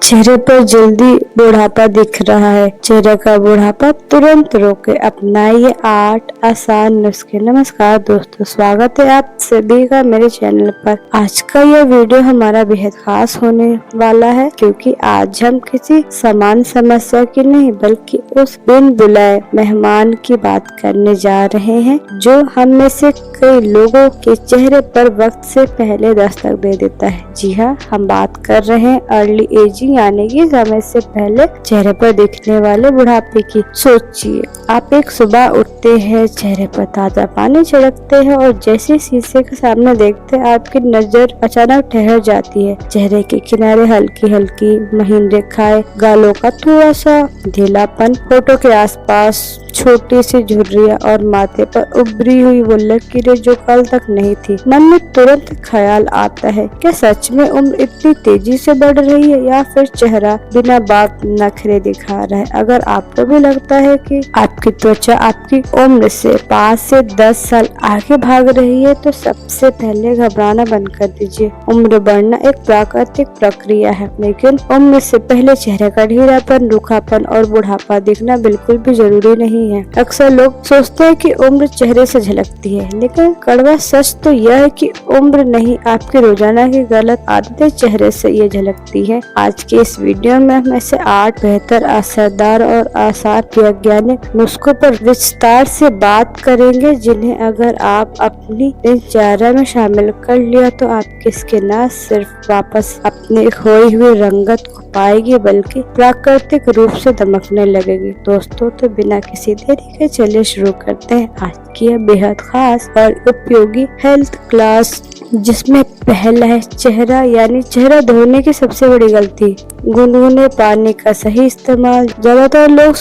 चेहरे पर जल्दी बुढ़ापा दिख रहा है। चेहरे का बुढ़ापा तुरंत रोके, अपनाइए 8 आसान नुस्खे। नमस्कार दोस्तों, स्वागत है आप सभी का मेरे चैनल पर। आज का यह वीडियो हमारा बेहद खास होने वाला है, क्योंकि आज हम किसी सामान्य समस्या की नहीं बल्कि उस बिन बुलाए मेहमान की बात करने जा रहे हैं जो हम में से कई लोगों के चेहरे पर वक्त से पहले दस्तक दे देता है। जी हाँ, हम बात कर रहे हैं अर्ली एजिंग यानी कि समय से पहले चेहरे पर दिखने वाले बुढ़ापे की। सोचिए, आप एक सुबह उठते हैं, चेहरे पर ताजा पानी छिड़कते हैं और जैसे शीशे के सामने देखते हैं आपकी नजर अचानक ठहर जाती है। चेहरे के किनारे हल्की हल्की महीन रेखाएं, गालों का थोड़ा सा ढीलापन, होठों के आसपास छोटी सी झुर्रियां और माथे पर उभरी हुई वो लकीरें जो कल तक नहीं थी। मन में तुरंत ख्याल आता है, क्या सच में उम्र इतनी तेजी से बढ़ रही है या फिर चेहरा बिना बात नखरे दिखा रहा है। अगर आपको भी लगता है कि आपकी त्वचा आपकी उम्र से 5 से 10 साल आगे भाग रही है, तो सबसे पहले घबराना बंद कर दीजिए। उम्र बढ़ना एक प्राकृतिक प्रक्रिया है, लेकिन उम्र से पहले चेहरे का ढीलापन, रूखापन और बुढ़ापा दिखना बिल्कुल भी जरूरी नहीं है। अक्सर लोग सोचते हैं कि उम्र चेहरे से झलकती है, लेकिन कड़वा सच तो यह है कि उम्र नहीं, आपकी रोजाना की गलत आदतें चेहरे से ये झलकती है। आज के इस वीडियो में हम ऐसे 8 बेहतर, असरदार और आसान वैज्ञानिक नुस्खों पर विस्तार से बात करेंगे, जिन्हें अगर आप अपनी दिनचर्या में शामिल कर लिया तो आपकी स्किन न सिर्फ वापस अपनी खोई हुई रंगत को पाएगी बल्कि प्राकृतिक रूप से दमकने लगेगी। दोस्तों, तो बिना किसी देरी के चलिए शुरू करते हैं आज की यह बेहद खास और उपयोगी हेल्थ क्लास, जिसमें पहला है चेहरा यानी चेहरा धोने की सबसे बड़ी गलती, गुनगुने पानी का सही इस्तेमाल। ज्यादातर लोग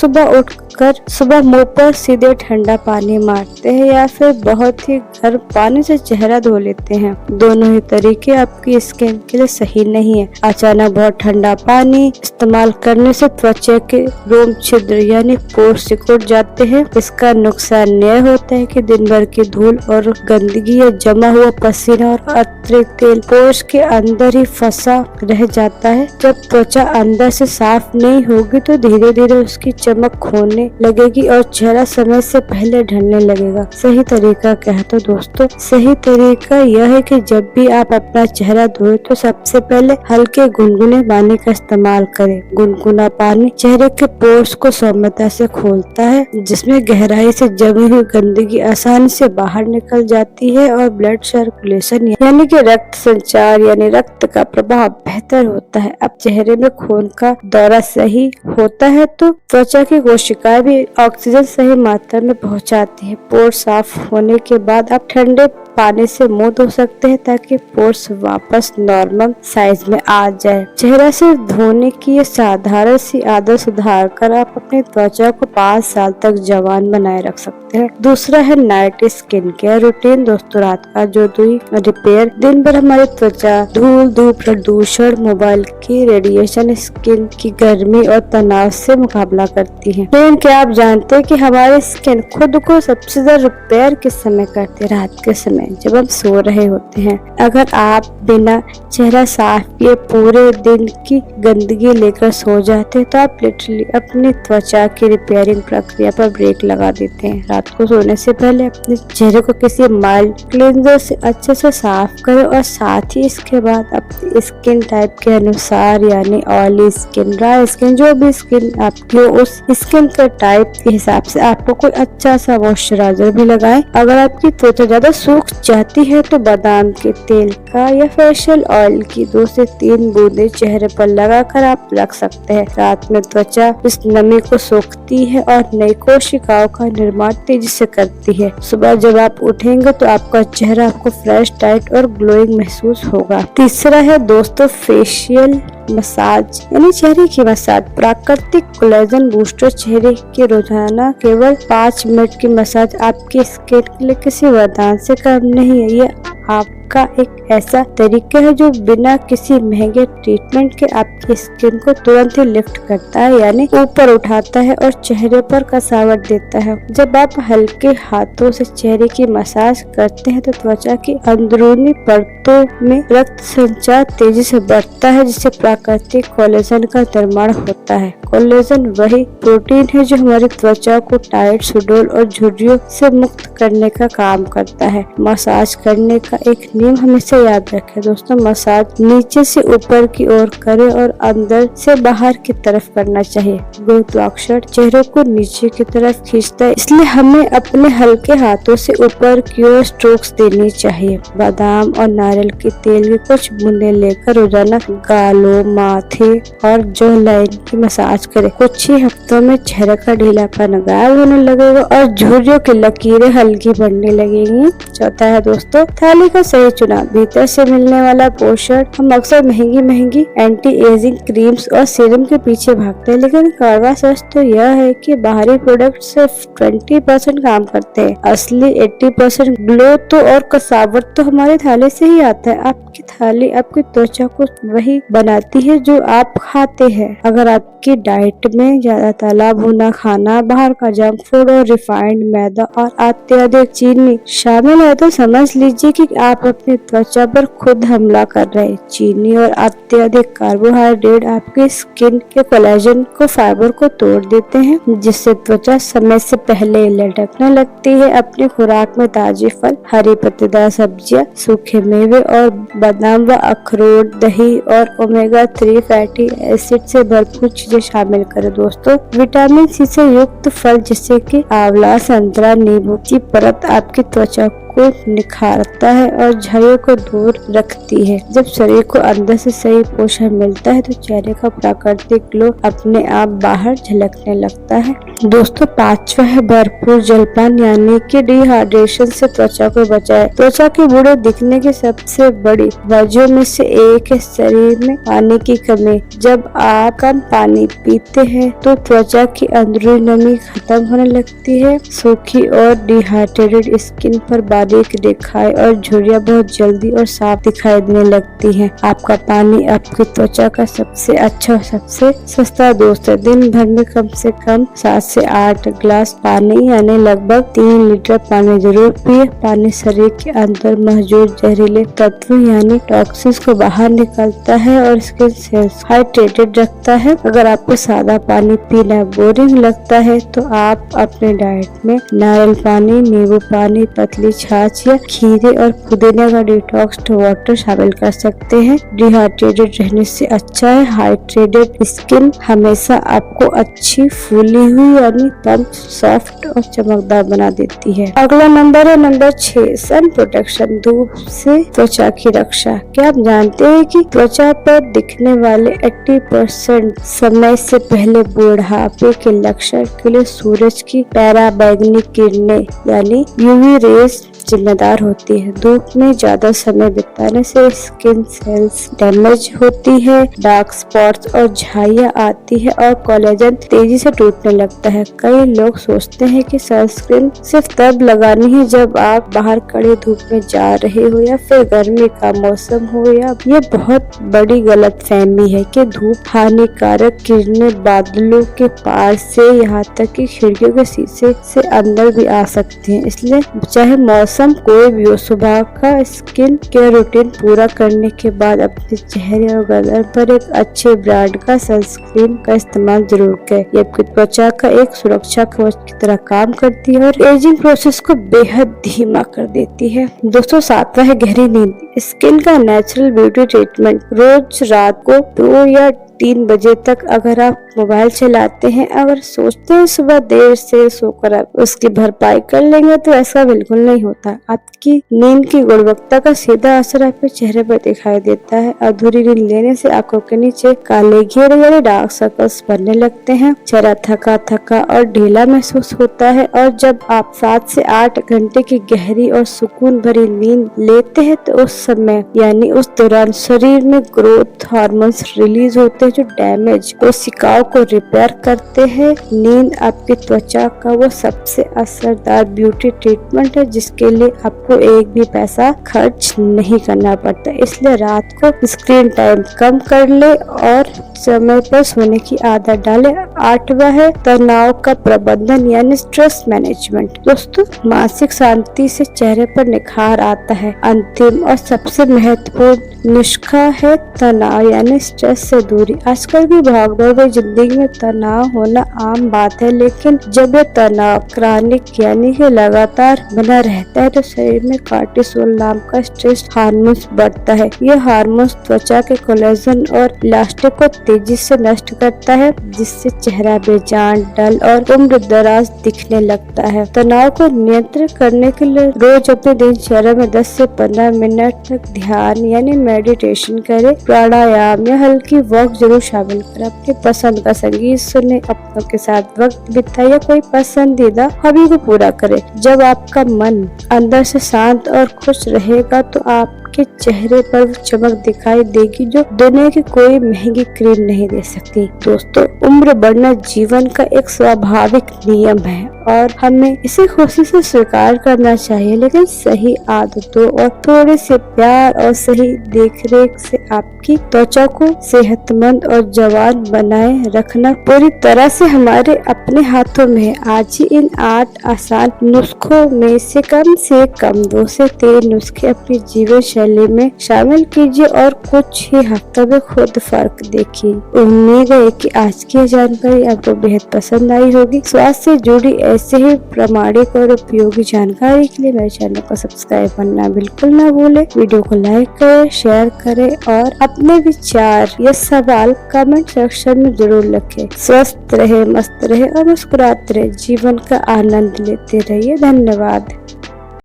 सुबह मुंह पर सीधे ठंडा पानी मारते हैं या फिर बहुत ही गर्म पानी से चेहरा धो लेते हैं। दोनों ही तरीके आपकी स्किन के लिए सही नहीं है। अचानक बहुत ठंडा पानी इस्तेमाल करने से त्वचा के रोम छिद्र यानी पोर सिकुड़ जाते हैं। इसका नुकसान यह होता है कि दिन भर की धूल और गंदगी या जमा हुआ पसीना और अतिरिक्त तेल पोर्स के अंदर ही फंसा रह जाता है। जब त्वचा अंदर से साफ नहीं होगी तो धीरे धीरे उसकी चमक खोने लगेगी और चेहरा समय से पहले ढलने लगेगा। सही तरीका क्या है? तो दोस्तों, सही तरीका यह है कि जब भी आप अपना चेहरा धोए तो सबसे पहले हल्के गुनगुने पानी का इस्तेमाल करें। गुनगुना पानी चेहरे के पोर्स को सौम्यता से खोलता है, जिसमें गहराई से जमी हुई गंदगी आसानी से बाहर निकल जाती है और ब्लड सर्कुलेशन यानी कि रक्त संचार यानी रक्त का प्रवाह बेहतर होता है। अब चेहरे में खून का दौरा सही होता है तो त्वचा की कोशिकाएं भी ऑक्सीजन सही मात्रा में पहुंचाती है। पोर साफ होने के बाद आप ठंडे पानी से मुंह धो सकते हैं ताकि पोर्स वापस नॉर्मल साइज में आ जाए। चेहरा से धोने की ये साधारण सी आदत सुधार कर आप अपनी त्वचा को 5 साल तक जवान बनाए रख सकते हैं। दूसरा है नाइट स्किन केयर रूटीन। दोस्तों, रात का जो रिपेयर, दिन भर हमारी त्वचा धूल, धूप, प्रदूषण, मोबाइल की रेडिएशन, स्किन की गर्मी और तनाव से मुकाबला करती है। लेकिन क्या आप जानते हैं कि हमारी स्किन खुद को सबसे ज्यादा रिपेयर किस समय करती है? रात के समय, जब हम सो रहे होते हैं। अगर आप बिना चेहरा साफ किए पूरे दिन की गंदगी लेकर सो जाते हैं तो आप लिटरली अपनी त्वचा की रिपेयरिंग प्रक्रिया पर ब्रेक लगा देते हैं। रात को सोने से पहले अपने चेहरे को किसी माइल्ड क्लींजर से अच्छे से साफ करें और साथ ही इसके बाद अपनी स्किन टाइप के अनुसार यानी ऑयली स्किन, ड्राई स्किन, जो भी स्किन आपकी हो उस स्किन के टाइप के हिसाब से आपको कोई अच्छा सा मॉइस्चराइजर भी लगाएं। अगर आपकी त्वचा ज्यादा सूख जाती है तो बादाम के तेल का या फेशियल ऑयल की 2 से 3 बूंदे चेहरे पर लगाकर आप रख सकते हैं। रात में त्वचा इस नमी को सोखती है और नई कोशिकाओं का निर्माण तेजी से करती है। सुबह जब आप उठेंगे तो आपका चेहरा आपको फ्रेश, टाइट और ग्लोइंग महसूस होगा। तीसरा है दोस्तों फेशियल मसाज यानी चेहरे की मसाज। प्राकृतिक कोलेजन बूस्टर चेहरे के रोजाना केवल 5 मिनट की मसाज आपकी स्किन के लिए किसी वरदान से कम नहीं है। ये आप का एक ऐसा तरीका है जो बिना किसी महंगे ट्रीटमेंट के आपकी स्किन को तुरंत ही लिफ्ट करता है, यानी ऊपर उठाता है और चेहरे पर कसावट देता है। जब आप हल्के हाथों से चेहरे की मसाज करते हैं तो त्वचा की अंदरूनी परतों में रक्त संचार तेजी से बढ़ता है, जिससे प्राकृतिक कोलेजन का निर्माण होता है। कोलेजन वही प्रोटीन है जो हमारी त्वचा को टाइट, सुडौल और झुर्रियों से मुक्त करने का काम करता है। मसाज करने का एक नियम हमेशा याद रखें दोस्तों, मसाज नीचे से ऊपर की ओर करें और अंदर से बाहर की तरफ करना चाहिए। गुरुत्वाकर्षण चेहरे को नीचे की तरफ खींचता है, इसलिए हमें अपने हल्के हाथों से ऊपर की ओर स्ट्रोक्स देनी चाहिए। बादाम और नारियल के तेल के कुछ बूंदे लेकर रोजाना गालों, माथे और जॉ लाइन की मसाज करें। कुछ ही हफ्तों में चेहरे का ढीलापन गायब होने लगेगा और झुर्रियों की लकीरें हल्की बढ़ने लगेंगी। चौथा है दोस्तों, थाली का सही चुनाव। भीतर से मिलने वाला पोषण हम अक्सर महंगी एंटी एजिंग क्रीम्स और सीरम के पीछे भागते हैं, लेकिन कड़वा सच तो यह है कि बाहरी प्रोडक्ट सिर्फ 20% काम करते हैं। असली 80% ग्लो तो और कसावट तो हमारी थाली से ही आता है। आपकी थाली आपकी त्वचा को वही बनाती है जो आप खाते हैं। अगर आपकी डाइट में ज्यादा तला भुना खाना, बाहर का जंक फूड और रिफाइंड मैदा और अत्यधिक चीनी शामिल है तो समझ लीजिए कि आप अपनी त्वचा पर खुद हमला कर रहे हैं। चीनी और अत्यधिक कार्बोहाइड्रेट आपकी स्किन के कोलेजन को, फाइबर को तोड़ देते हैं, जिससे त्वचा समय से पहले लटकने लगती है। अपनी खुराक में ताजे फल, हरी पत्तेदार सब्जियां, सूखे मेवे और बादाम व अखरोट, दही और ओमेगा 3 फैटी एसिड से भरपूर चीजें शामिल करें दोस्तों। विटामिन सी से युक्त फल जैसे कि आंवला, संतरा, नींबू की परत आपकी त्वचा को निखारता है और झुर्रियों को दूर रखती है। जब शरीर को अंदर से सही पोषण मिलता है तो चेहरे का प्राकृतिक ग्लो अपने आप बाहर झलकने लगता है। दोस्तों, पांचवा है भरपूर जलपान, यानी कि डिहाइड्रेशन से त्वचा को बचाए। त्वचा के बूढ़े दिखने की सबसे बड़ी वजह में से एक है शरीर में पानी की कमी। जब आप कम पानी पीते हैं तो त्वचा की अंदरूनी नमी खत्म होने लगती है। सूखी और डिहाइड्रेटेड स्किन पर बारीक रेखाएं और झुर्रियां बहुत जल्दी और साफ दिखाई देने लगती हैं। आपका पानी आपकी त्वचा का सबसे अच्छा और सबसे सस्ता दोस्त है। दिन भर में कम से कम 7 से 8 ग्लास पानी यानी लगभग 3 लीटर पानी जरूर पिए। पानी शरीर के अंदर मौजूद जहरीले तत्व यानी टॉक्सिन्स को बाहर निकालता है और स्किन सेल्स हाइड्रेटेड रखता है। अगर आपको सादा पानी पीना बोरिंग लगता है तो आप अपने डाइट में नारियल पानी, नींबू पानी, पतली छाछ या खीरे और पुदीना का डिटॉक्स वाटर शामिल कर सकते हैं। डिहाइड्रेटेड रहने से अच्छा है। हाइड्रेटेड स्किन हमेशा आपको अच्छी फूली हुई यानी प्लम्प, सॉफ्ट और चमकदार बना देती है। अगला नंबर है नंबर 6, सन प्रोटेक्शन, धूप से त्वचा की रक्षा। क्या आप जानते हैं कि त्वचा पर दिखने वाले 80% समय से पहले बुढ़ापे के लक्षण के लिए सूरज की पराबैंगनी किरणें यानी यूवी रेस जिम्मेदार होती है। धूप में ज्यादा समय बिताने से स्किन सेल्स डैमेज होती है, डार्क स्पॉट्स और झाइयां आती है और कोलेजन तेजी से टूटने लगता है। कई लोग सोचते हैं कि सनस्क्रीन सिर्फ तब लगानी है जब आप बाहर कड़े धूप में जा रहे हो या फिर गर्मी का मौसम हो, या ये बहुत बड़ी गलतफहमी है कि धूप हानिकारक किरणें बादलों के पार से यहाँ तक कि खिड़कियों के शीशे से अंदर भी आ सकती हैं। इसलिए चाहे मौसम कोई भी हो, सुबह का स्किन केयर रूटीन पूरा करने के बाद अपने चेहरे और गर्दन पर एक अच्छे ब्रांड का सनस्क्रीन का इस्तेमाल जरूर करें। ये आपकी त्वचा का एक सुरक्षा कवच की तरह काम करती है और एजिंग प्रोसेस को बेहद धीमा कर देती है। दोस्तों, 7वां है गहरी नींद, स्किन का नेचुरल ब्यूटी ट्रीटमेंट। रोज रात को 2 या 3 बजे तक अगर आप मोबाइल चलाते हैं, अगर सोचते हैं सुबह देर से सोकर आप उसकी भरपाई कर लेंगे, तो ऐसा बिल्कुल नहीं होता। आपकी नींद की गुणवत्ता का सीधा असर आपके चेहरे पर दिखाई देता है। अधूरी नींद लेने से आंखों के नीचे काले घेरे यानी डार्क सर्कल्स बनने लगते हैं, चेहरा थका थका और ढीला महसूस होता है। और जब आप 7 से 8 घंटे की गहरी और सुकून भरी नींद लेते हैं तो उस समय यानी उस दौरान शरीर में ग्रोथ हार्मोन्स रिलीज होते हैं जो डैमेज कोशिकाओं को रिपेयर करते हैं। नींद आपकी त्वचा का वो सबसे असरदार ब्यूटी ट्रीटमेंट है जिसके लिए आपको एक भी पैसा खर्च नहीं करना पड़ता। इसलिए रात को स्क्रीन टाइम कम कर ले और समय पर सोने की आदत डाले। 8वां है तनाव का प्रबंधन यानी स्ट्रेस मैनेजमेंट। दोस्तों, मानसिक शांति से चेहरे पर निखार आता है। अंतिम और सबसे महत्वपूर्ण नुस्खा है तनाव यानी स्ट्रेस से दूरी। आजकल की भागदौड़ भरी जिंदगी में तनाव होना आम बात है, लेकिन जब ये तनाव क्रॉनिक यानी कि लगातार बना रहता है तो शरीर में कॉर्टिसोल नाम का स्ट्रेस हार्मोन बढ़ता है। ये हार्मोन त्वचा के कोलेजन और इलास्टिक को तेजी से नष्ट करता है, जिससे चेहरा बेजान, डल और उम्र दराज दिखने लगता है। तनाव को नियंत्रित करने के लिए रोज अपने दिनचर्या में 10 से 15 मिनट तक ध्यान यानी मेडिटेशन करें। प्राणायाम या हल्की वॉक जरूर शामिल करें। अपनी पसंद का संगीत सुने, अपनों के साथ वक्त बिताए या कोई पसंदीदा हॉबी को पूरा करें। जब आपका मन अंदर से शांत और खुश रहेगा तो आपके चेहरे पर वो चमक दिखाई देगी जो दुनिया की कोई महंगी क्रीम नहीं दे सकती। दोस्तों, उम्र बढ़ना जीवन का एक स्वाभाविक नियम है और हमें इसे खुशी से स्वीकार करना चाहिए, लेकिन सही आदतों और थोड़े से प्यार और सही देखरेख से आपकी त्वचा को सेहतमंद और जवान बनाए रखना पूरी तरह से हमारे अपने हाथों में है। आज ही इन 8 आसान नुस्खों में से कम 2 से 3 नुस्खे अपनी जीवन शैली में शामिल कीजिए और कुछ ही हफ्तों में खुद फर्क देखिए। उम्मीद है कि आज की जानकारी आपको बेहद पसंद आई होगी। स्वास्थ्य से जुड़ी ऐसे ही प्रामाणिक और उपयोगी जानकारी के लिए मेरे चैनल को सब्सक्राइब करना बिल्कुल ना भूले। वीडियो को लाइक करें, शेयर करें और अपने विचार या सवाल कमेंट सेक्शन में जरूर लिखें। स्वस्थ रहे, मस्त रहे और मुस्कुराते रहे, जीवन का आनंद लेते रहिए। धन्यवाद।